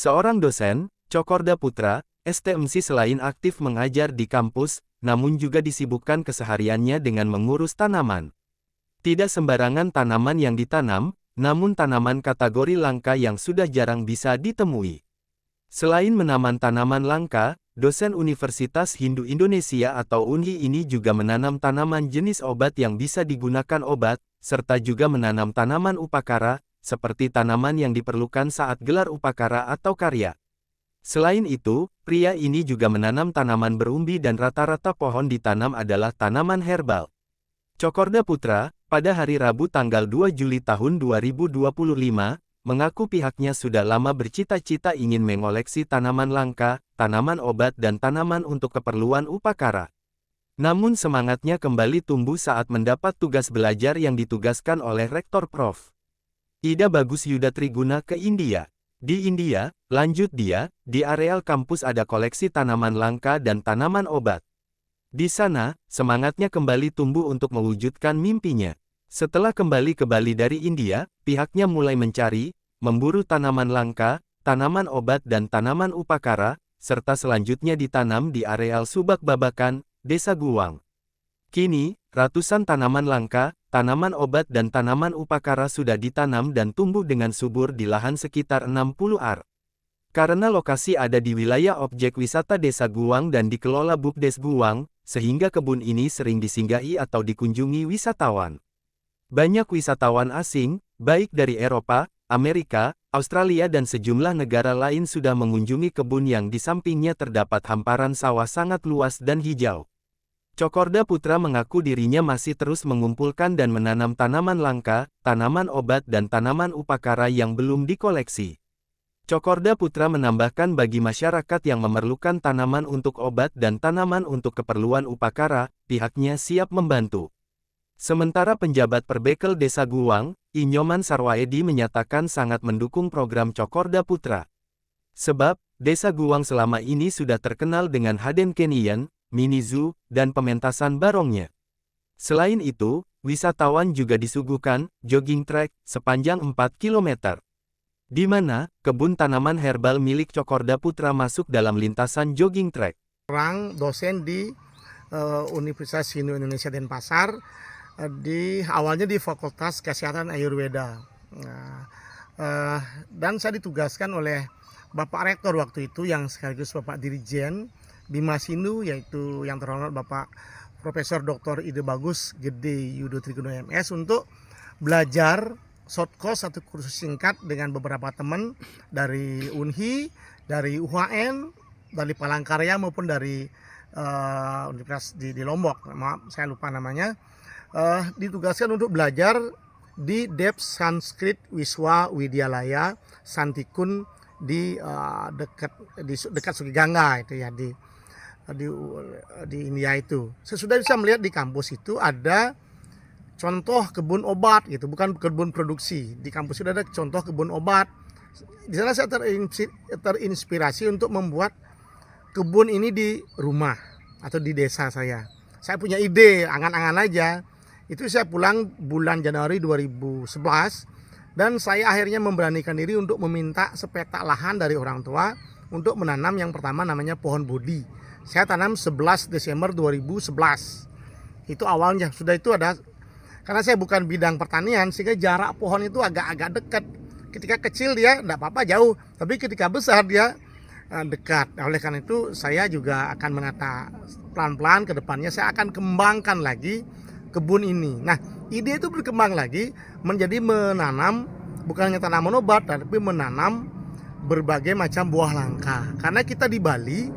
Seorang dosen, Cokorda Putra, STMC selain aktif mengajar di kampus, namun juga disibukkan kesehariannya dengan mengurus tanaman. Tidak sembarangan tanaman yang ditanam, namun tanaman kategori langka yang sudah jarang bisa ditemui. Selain menanam tanaman langka, dosen Universitas Hindu Indonesia atau UNHI ini juga menanam tanaman jenis obat yang bisa digunakan obat, serta juga menanam tanaman upakara, seperti tanaman yang diperlukan saat gelar upakara atau karya. Selain itu, pria ini juga menanam tanaman berumbi dan rata-rata pohon ditanam adalah tanaman herbal. Cokorda Putra, pada hari Rabu tanggal 2 Juli tahun 2025, mengaku pihaknya sudah lama bercita-cita ingin mengoleksi tanaman langka, tanaman obat dan tanaman untuk keperluan upakara. Namun semangatnya kembali tumbuh saat mendapat tugas belajar yang ditugaskan oleh Rektor Prof. Ida Bagus Yuda Triguna ke India. Di India, lanjut dia, di areal kampus ada koleksi tanaman langka dan tanaman obat. Di sana, semangatnya kembali tumbuh untuk mewujudkan mimpinya. Setelah kembali ke Bali dari India, pihaknya mulai mencari, memburu tanaman langka, tanaman obat dan tanaman upakara, serta selanjutnya ditanam di areal Subak Babakan, Desa Guwang. Kini, ratusan tanaman langka, tanaman obat dan tanaman upakara sudah ditanam dan tumbuh dengan subur di lahan sekitar 60 ar. Karena lokasi ada di wilayah objek wisata Desa Guwang dan dikelola Bupdes Guwang, sehingga kebun ini sering disinggahi atau dikunjungi wisatawan. Banyak wisatawan asing, baik dari Eropa, Amerika, Australia dan sejumlah negara lain sudah mengunjungi kebun yang di sampingnya terdapat hamparan sawah sangat luas dan hijau. Cokorda Putra mengaku dirinya masih terus mengumpulkan dan menanam tanaman langka, tanaman obat dan tanaman upakara yang belum dikoleksi. Cokorda Putra menambahkan bagi masyarakat yang memerlukan tanaman untuk obat dan tanaman untuk keperluan upakara, pihaknya siap membantu. Sementara penjabat Perbekel Desa Guwang, Inyoman Sarwaedi menyatakan sangat mendukung program Cokorda Putra. Sebab, Desa Guwang selama ini sudah terkenal dengan Haden Canyon, mini zoo, dan pementasan barongnya. Selain itu, wisatawan juga disuguhkan jogging track sepanjang 4 km. Di mana, kebun tanaman herbal milik Cokorda Putra masuk dalam lintasan jogging track. Orang dosen di Universitas Hindu Indonesia Denpasar, awalnya di Fakultas Kesehatan Ayurveda. Dan saya ditugaskan oleh Bapak Rektor waktu itu yang sekaligus Bapak Dirjen Bimas Hindu, yaitu yang terhormat Bapak Profesor Dr. Ide Bagus Gede Yudo Triguna MS, untuk belajar short course atau kursus singkat dengan beberapa teman dari UNHI, dari UHN, dari Palangkaraya maupun dari Universitas di Lombok. Maaf, saya lupa namanya. Ditugaskan untuk belajar di Dep Sanskrit Wiswa Widyalaya Santikun di dekat Sungai Gangga itu ya, di India itu. Sesudah bisa melihat di kampus itu ada contoh kebun obat gitu, bukan kebun produksi. Di kampus itu ada contoh kebun obat. Di sana saya terinspirasi untuk membuat kebun ini di rumah atau di desa saya. Saya punya ide, angan-angan aja. Itu saya pulang bulan Januari 2011 dan saya akhirnya memberanikan diri untuk meminta sepetak lahan dari orang tua untuk menanam yang pertama namanya pohon bodi. Saya tanam 11 Desember 2011. Itu awalnya, sudah itu ada, karena saya bukan bidang pertanian sehingga jarak pohon itu agak-agak dekat. Ketika kecil dia tidak apa-apa jauh, tapi ketika besar dia dekat. Oleh karena itu saya juga akan menata pelan-pelan ke depannya saya akan kembangkan lagi kebun ini. Nah, ide itu berkembang lagi menjadi menanam bukan hanya tanaman obat, tapi menanam berbagai macam buah langka. Karena kita di Bali,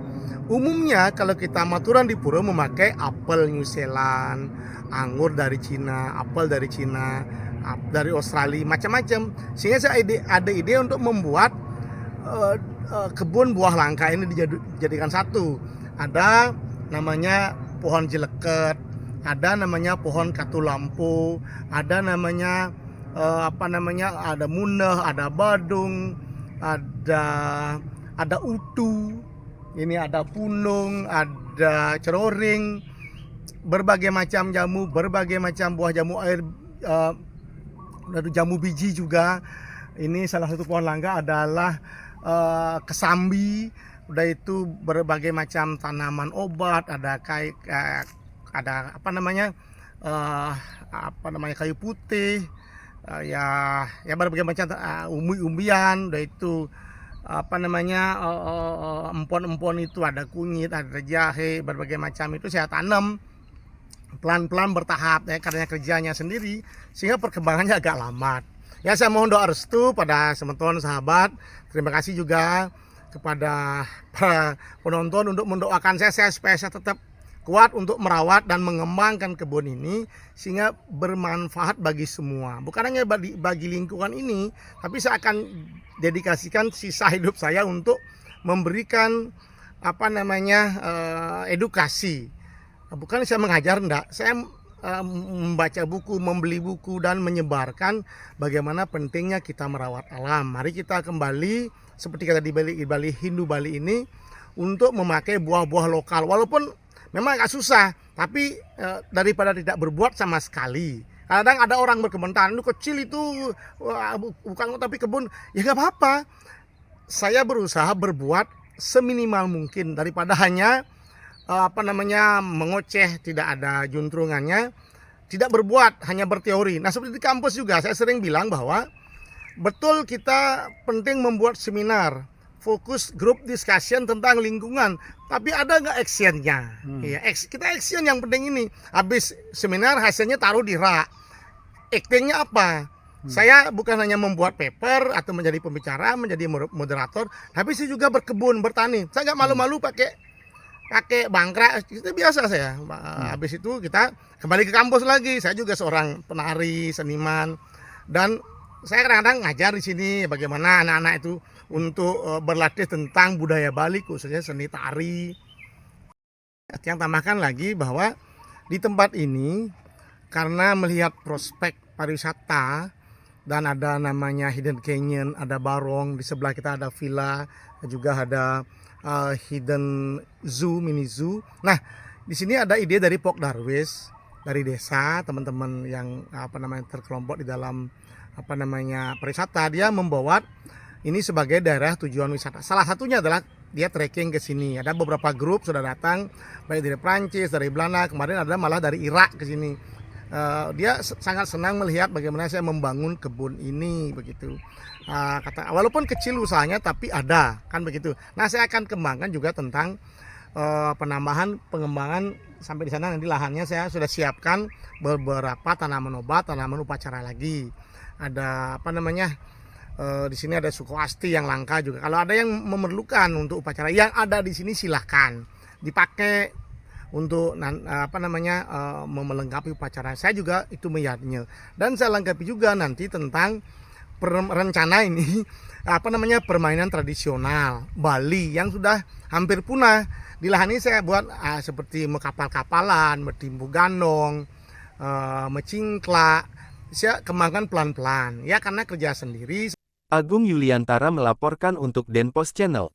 umumnya kalau kita maturan di pura memakai apel New Zealand, anggur dari Cina, apel dari Cina, dari Australia, macam-macam. Sehingga saya ada ide untuk membuat kebun buah langka ini dijadikan satu. Ada namanya pohon jeleket, ada namanya pohon katulampu, ada namanya ada muneh, ada badung, ada utu, ini ada punung, ada ceroring, berbagai macam jamu, berbagai macam buah jamu air, jamu biji juga. Ini salah satu pohon langka adalah kesambi, udah itu berbagai macam tanaman obat, ada ada kayu putih, ya berbagai macam umbi-umbian, udah itu empon-empon itu ada kunyit, ada jahe, berbagai macam itu saya tanam pelan-pelan bertahap ya, karena kerjanya sendiri sehingga perkembangannya agak lambat. Ya saya mohon doa restu pada teman-teman sahabat. Terima kasih juga kepada para penonton untuk mendoakan saya supaya saya tetap kuat untuk merawat dan mengembangkan kebun ini sehingga bermanfaat bagi semua. Bukan hanya bagi lingkungan ini, tapi saya akan dedikasikan sisa hidup saya untuk memberikan edukasi. Bukan saya mengajar, enggak. Saya membaca buku, membeli buku, dan menyebarkan bagaimana pentingnya kita merawat alam. Mari kita kembali seperti kata di Bali Hindu Bali ini untuk memakai buah-buah lokal. Walaupun memang agak susah, tapi daripada tidak berbuat sama sekali. Kadang ada orang berkomentar, itu kecil itu bukan tapi kebun, ya nggak apa-apa. Saya berusaha berbuat seminimal mungkin daripada hanya mengoceh, tidak ada juntrungannya, tidak berbuat, hanya berteori. Nah seperti di kampus juga saya sering bilang bahwa betul kita penting membuat seminar, fokus group discussion tentang lingkungan, tapi ada nggak actionnya? Ya, kita action yang penting ini. Habis seminar hasilnya taruh di rak. Actingnya apa? Saya bukan hanya membuat paper atau menjadi pembicara, menjadi moderator, tapi saya juga berkebun, bertani. Saya nggak malu-malu pakai bangkrak, itu biasa saya. Habis itu kita kembali ke kampus lagi. Saya juga seorang penari, seniman, dan saya kadang-kadang ngajar di sini bagaimana anak-anak itu untuk berlatih tentang budaya Bali, khususnya seni tari. Yang tambahkan lagi bahwa di tempat ini karena melihat prospek pariwisata dan ada namanya Hidden Canyon, ada Barong, di sebelah kita ada villa, juga ada Hidden Zoo, mini zoo. Nah, di sini ada ide dari Pok Darwis, dari desa, teman-teman yang terkelompok di dalam pariwisata. Dia membawa ini sebagai daerah tujuan wisata. Salah satunya adalah dia trekking ke sini. Ada beberapa grup sudah datang, baik dari Prancis, dari Belanda, kemarin ada malah dari Irak ke sini. Dia sangat senang melihat bagaimana saya membangun kebun ini, begitu. Walaupun kecil usahanya tapi ada, kan begitu. Nah saya akan kembangkan juga tentang pengembangan sampai di sana. Nanti lahannya saya sudah siapkan beberapa tanaman obat, tanaman upacara lagi. Ada di sini ada suku asti yang langka juga. Kalau ada yang memerlukan untuk upacara yang ada di sini, silahkan dipakai untuk melengkapi upacara. Saya juga itu melihatnya, dan saya lengkapi juga nanti tentang rencana ini permainan tradisional Bali yang sudah hampir punah. Di lahan ini saya buat seperti kapal-kapalan, bertimbu gandong, mecingklak. Saya kembangkan pelan-pelan ya, karena kerja sendiri. Agung Yuliantara melaporkan untuk Denpos Channel.